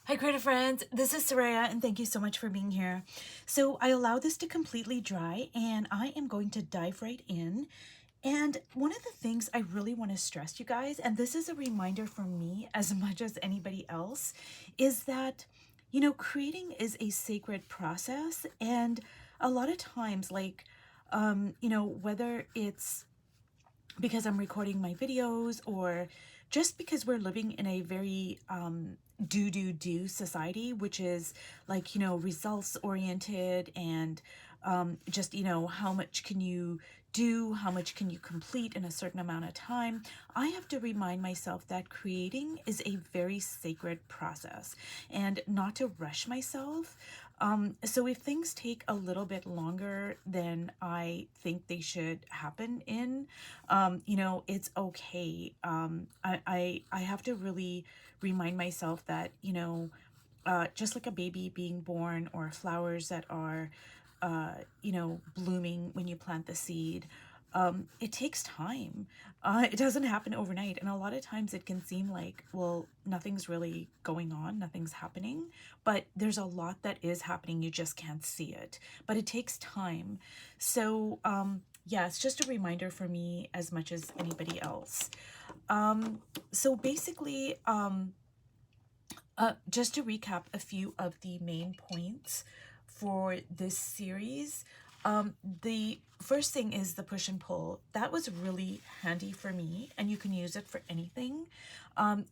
Hi creative friends, this is Soraya and thank you so much for being here. So I allow this to completely dry and I am going to dive right in. And one of the things I really want to stress you guys, and this is a reminder for me as much as anybody else, is that, creating is a sacred process. And a lot of times, whether it's because I'm recording my videos or just because we're living in a very do society, which is like, results oriented and just, how much can you do, how much can you complete in a certain amount of time. I have to remind myself that creating is a very sacred process and not to rush myself. So if things take a little bit longer than I think they should happen in, it's okay. I have to really remind myself that, just like a baby being born or flowers that are, blooming when you plant the seed, it takes time. It doesn't happen overnight. And a lot of times it can seem like, well, nothing's really going on, nothing's happening, but there's a lot that is happening. You just can't see it, but it takes time. So, yeah, it's just a reminder for me as much as anybody else. So basically, just to recap a few of the main points for this series, the first thing is the push and pull. That was really handy for me, and you can use it for anything.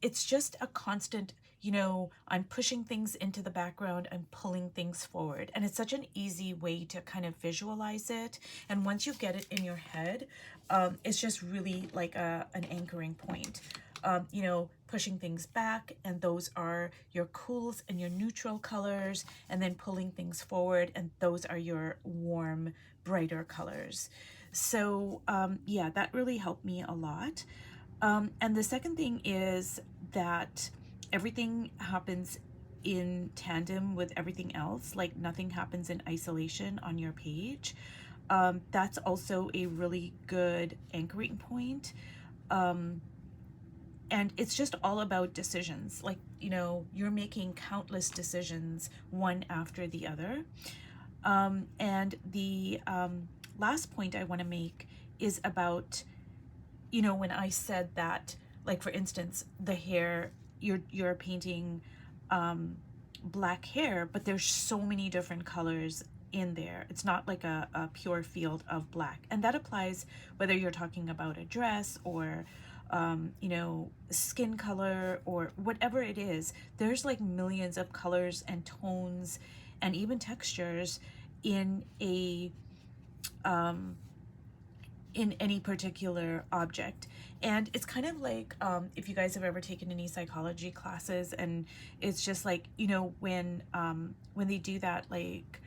It's just a constant, I'm pushing things into the background, I'm pulling things forward, and it's such an easy way to kind of visualize it. And once you get it in your head, it's just really like an anchoring point. Pushing things back, and those are your cools and your neutral colors, and then pulling things forward, and those are your warm, brighter colors. So yeah, that really helped me a lot. And the second thing is that everything happens in tandem with everything else, like nothing happens in isolation on your page. That's also a really good anchoring point. And it's just all about decisions. Like, you're making countless decisions one after the other. And the last point I want to make is about, when I said that, like, for instance, the hair, you're painting black hair, but there's so many different colors in there. It's not like a pure field of black. And that applies whether you're talking about a dress or skin color or whatever it is. There's like millions of colors and tones and even textures in any particular object. And it's kind of like, if you guys have ever taken any psychology classes, and it's just like, when they do that, like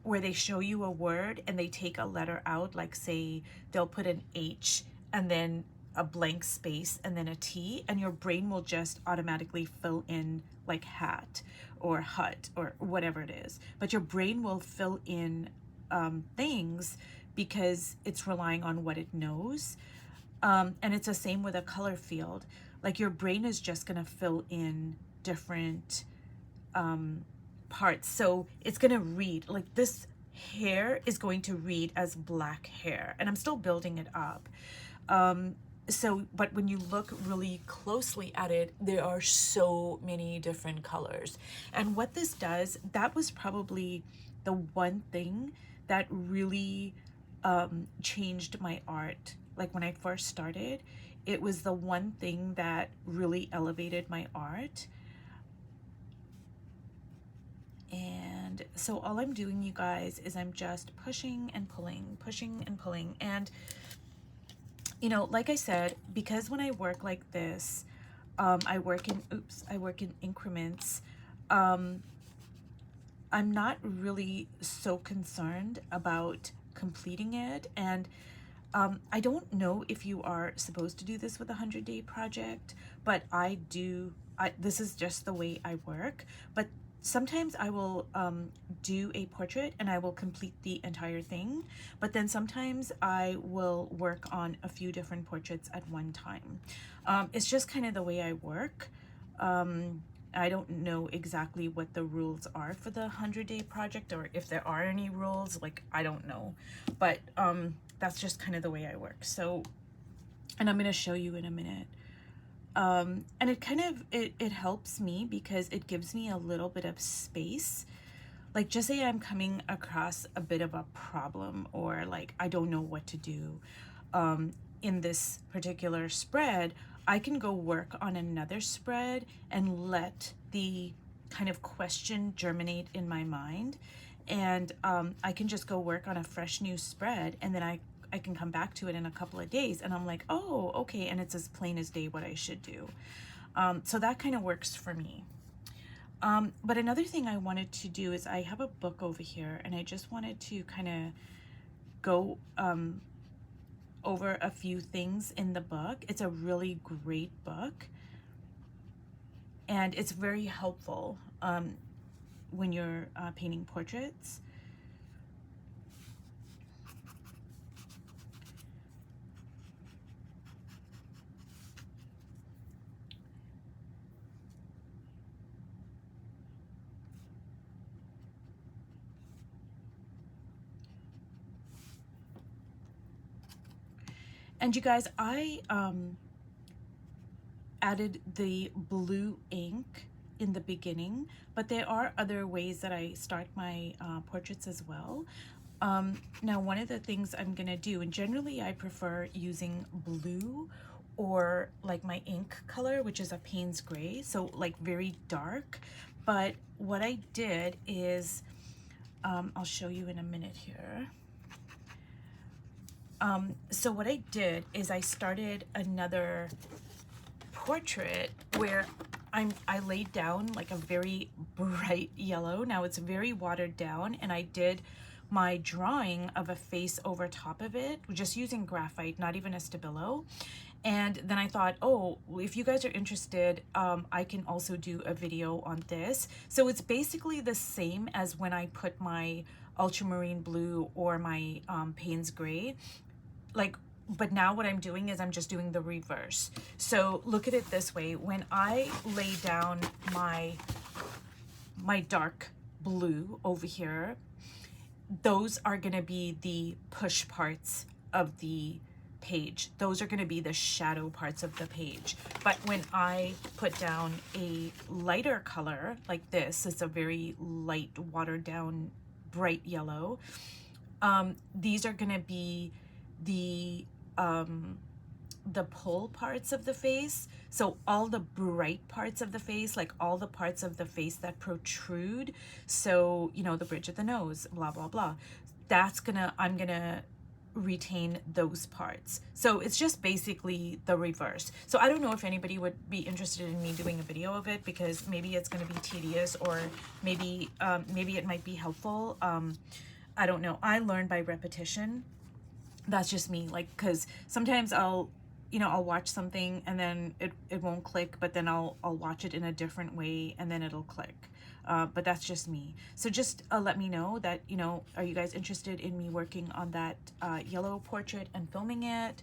where they show you a word and they take a letter out, like say they'll put an H and then a blank space and then a T, and your brain will just automatically fill in like hat or hut or whatever it is. But your brain will fill in things because it's relying on what it knows. And it's the same with a color field. Like your brain is just going to fill in different parts. So it's going to read, like this hair is going to read as black hair, and I'm still building it up. But when you look really closely at it, there are so many different colors. And what this does, that was probably the one thing that really changed my art. Like when I first started, it was the one thing that really elevated my art. And so all I'm doing, you guys, is I'm just pushing and pulling, pushing and pulling. And like I said, because when I work like this, I work in increments. I'm not really so concerned about completing it. And I don't know if you are supposed to do this with a 100-day project, but I do. This is just the way I work. But sometimes I will do a portrait and I will complete the entire thing, but then sometimes I will work on a few different portraits at one time. It's just kind of the way I work. I don't know exactly what the rules are for the 100-day project, or if there are any rules, like, I don't know. But that's just kind of the way I work. So, and I'm going to show you in a minute. And it kind of, it helps me because it gives me a little bit of space. Like, just say I'm coming across a bit of a problem, or like I don't know what to do in this particular spread, I can go work on another spread and let the kind of question germinate in my mind. And I can just go work on a fresh new spread, and then I can come back to it in a couple of days, and I'm like, oh, okay, and it's as plain as day what I should do. So that kind of works for me. But another thing I wanted to do is I have a book over here, and I just wanted to kind of go over a few things in the book. It's a really great book, and it's very helpful when you're painting portraits. And you guys, I added the blue ink in the beginning, but there are other ways that I start my portraits as well. Now, one of the things I'm gonna do, and generally I prefer using blue or like my ink color, which is a Payne's gray, so like very dark. But what I did is, I'll show you in a minute here. So what I did is I started another portrait where I laid down like a very bright yellow. Now it's very watered down, and I did my drawing of a face over top of it, just using graphite, not even a Stabilo. And then I thought, oh, if you guys are interested, I can also do a video on this. So it's basically the same as when I put my ultramarine blue or my Payne's gray. Like, but now what I'm doing is I'm just doing the reverse. So look at it this way. When I lay down my dark blue over here, those are going to be the push parts of the page. Those are going to be the shadow parts of the page. But when I put down a lighter color like this, it's a very light, watered down, bright yellow. These are going to be the pull parts of the face. So all the bright parts of the face, like all the parts of the face that protrude, so you know, the bridge of the nose, blah blah blah, I'm gonna retain those parts. So it's just basically the reverse. So I don't know if anybody would be interested in me doing a video of it, because maybe it's going to be tedious, or maybe it might be helpful. I don't know. I learn by repetition. That's just me, like, because sometimes I'll watch something and then it won't click, but then I'll watch it in a different way and then it'll click. But that's just me. So just let me know that, are you guys interested in me working on that yellow portrait and filming it?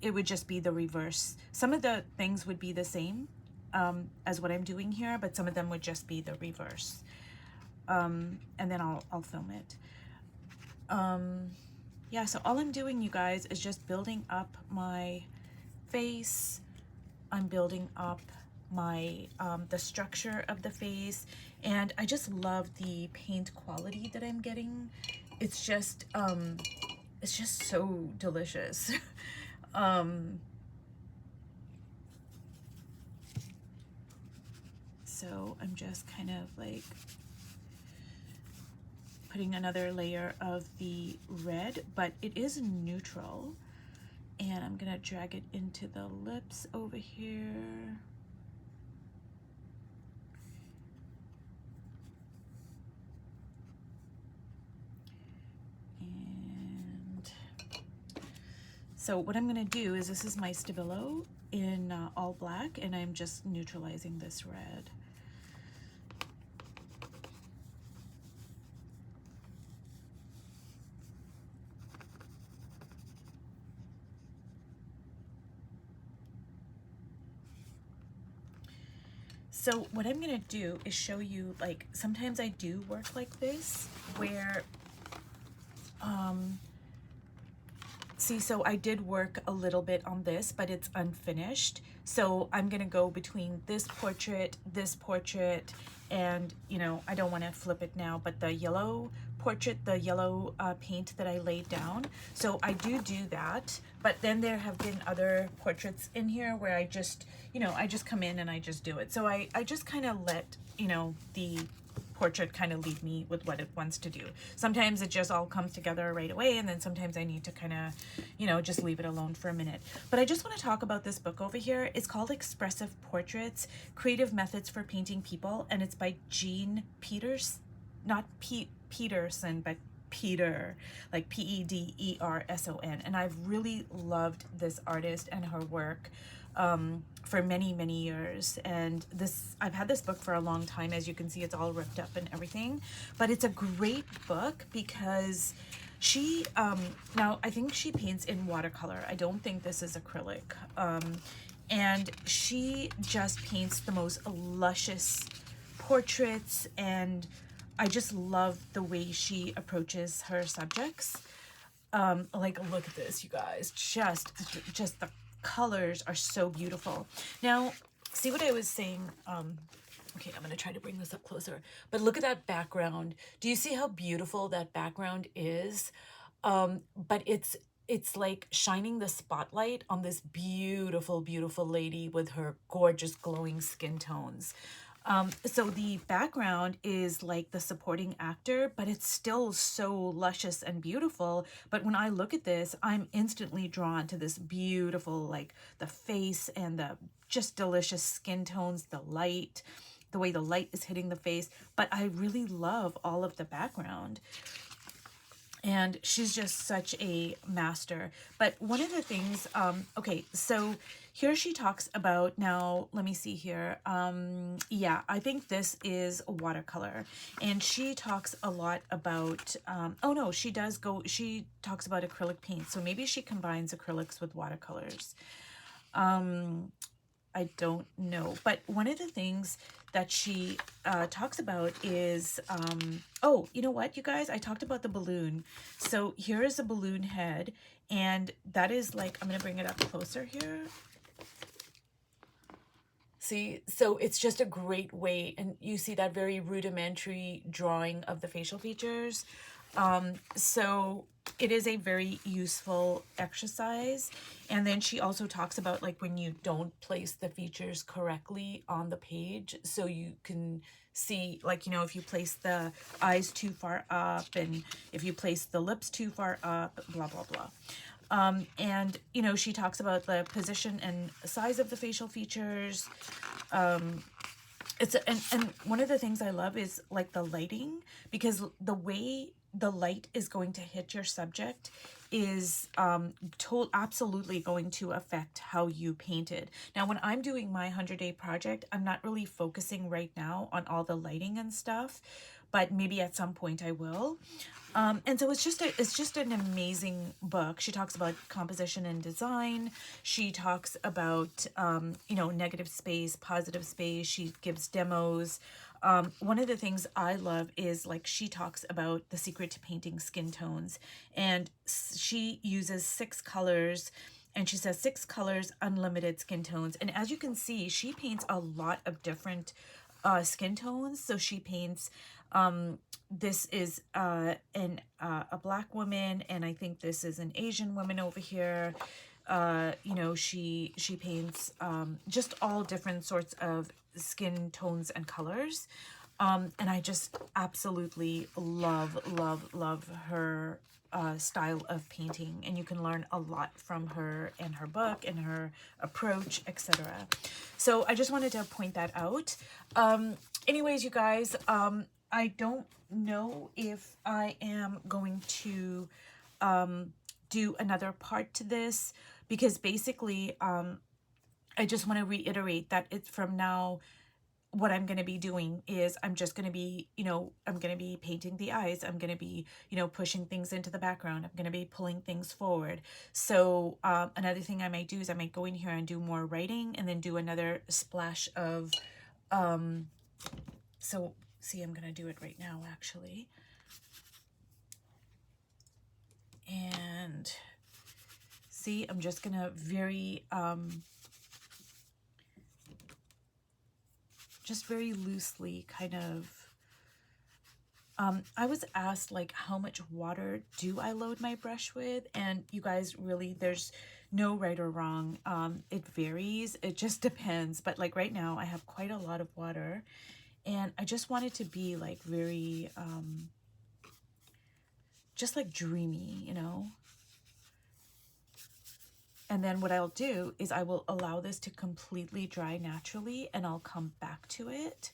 It would just be the reverse. Some of the things would be the same as what I'm doing here, but some of them would just be the reverse. And then I'll film it. Yeah, so all I'm doing, you guys, is just building up my face. I'm building up my the structure of the face, and I just love the paint quality that I'm getting. It's just so delicious. So I'm just kind of like putting another layer of the red, but it is neutral, and I'm gonna drag it into the lips over here. And so what I'm gonna do is, this is my Stabilo in all black, and I'm just neutralizing this red. So what I'm gonna do is show you, like, sometimes I do work like this, where, see, so I did work a little bit on this, but it's unfinished. So I'm gonna go between this portrait, and, you know, I don't wanna flip it now, but the yellow portrait, the yellow paint that I laid down. So I do that, but then there have been other portraits in here where I just, you know, I just come in and I just do it. So I just kind of let, you know, the portrait kind of leave me with what it wants to do. Sometimes it just all comes together right away, and then sometimes I need to kind of, you know, just leave it alone for a minute. But I just want to talk about this book over here. It's called Expressive Portraits, Creative Methods for Painting People, and it's by Jean Pederson, not Pederson, but Peter, like Pederson. And I've really loved this artist and her work for many years. And this, I've had this book for a long time. As you can see, it's all ripped up and everything, but it's a great book because she, now I think she paints in watercolor. I don't think this is acrylic. And she just paints the most luscious portraits, and I just love the way she approaches her subjects. Like, look at this, you guys. Just the colors are so beautiful. Now, see what I was saying? Okay, I'm gonna try to bring this up closer. But look at that background. Do you see how beautiful that background is? But it's like shining the spotlight on this beautiful lady with her gorgeous glowing skin tones. So the background is like the supporting actor, but it's still so luscious and beautiful. But when I look at this, I'm instantly drawn to this beautiful, like the face and the just delicious skin tones, the light, the way the light is hitting the face. But I really love all of the background. And she's just such a master. But one of the things, okay, so here she talks about, now let me see here. Yeah, I think this is a watercolor. And she talks a lot about, oh no, she talks about acrylic paint. So maybe she combines acrylics with watercolors. I don't know. But one of the things that she talks about is, oh, you know what, you guys? I talked about the balloon. So here is a balloon head, and that is like, I'm going to bring it up closer here. See, so it's just a great way, and you see that very rudimentary drawing of the facial features. So it is a very useful exercise. And then she also talks about, like, when you don't place the features correctly on the page, so you can see, like, you know, if you place the eyes too far up, and if you place the lips too far up, blah blah blah. And, you know, she talks about the position and size of the facial features. And one of the things I love is, like, the lighting, because the way the light is going to hit your subject is absolutely going to affect how you painted. Now, when I'm doing my 100-day project, I'm not really focusing right now on all the lighting and stuff, but maybe at some point I will. And so it's just an amazing book. She talks about composition and design. She talks about, you know, negative space, positive space. She gives demos. One of the things I love is, like, she talks about the secret to painting skin tones, and she uses 6 colors, and she says 6 colors, unlimited skin tones. And as you can see, she paints a lot of different skin tones. So she paints, this is a black woman, and I think this is an Asian woman over here. You know, she paints just all different sorts of skin tones and colors. And I just absolutely love her style of painting, and you can learn a lot from her and her book and her approach, etc. So I just wanted to point that out. Anyways, you guys, I don't know if I am going to do another part to this, because basically I just want to reiterate that it's from now, what I'm going to be doing is I'm just going to be, you know, I'm going to be painting the eyes. I'm going to be, you know, pushing things into the background. I'm going to be pulling things forward. So another thing I might do is I might go in here and do more writing, and then do another splash of So see, I'm gonna do it right now actually. And see, I'm just gonna just very loosely kind of, I was asked like how much water do I load my brush with, and you guys, really, there's no right or wrong. It varies, it just depends, but like right now I have quite a lot of water, and I just want it to be like very just like dreamy, you know. And then what I'll do is I will allow this to completely dry naturally, and I'll come back to it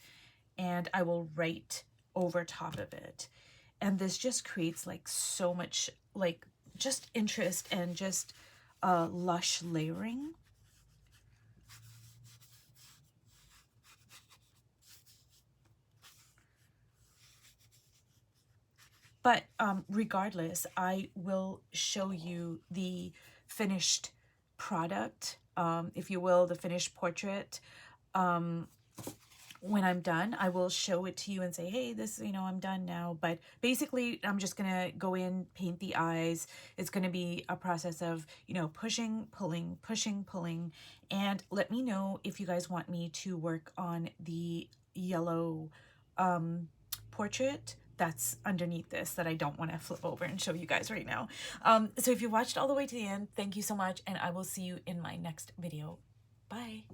and I will write over top of it. And this just creates like so much like just interest and just lush layering. But regardless, I will show you the finished product, if you will, the finished portrait. When I'm done, I will show it to you and say, hey, this, you know, I'm done now. But basically, I'm just going to go in, paint the eyes. It's going to be a process of, you know, pushing, pulling, pushing, pulling. And let me know if you guys want me to work on the yellow portrait that's underneath this that I don't want to flip over and show you guys right now. So if you watched all the way to the end, thank you so much. And I will see you in my next video. Bye.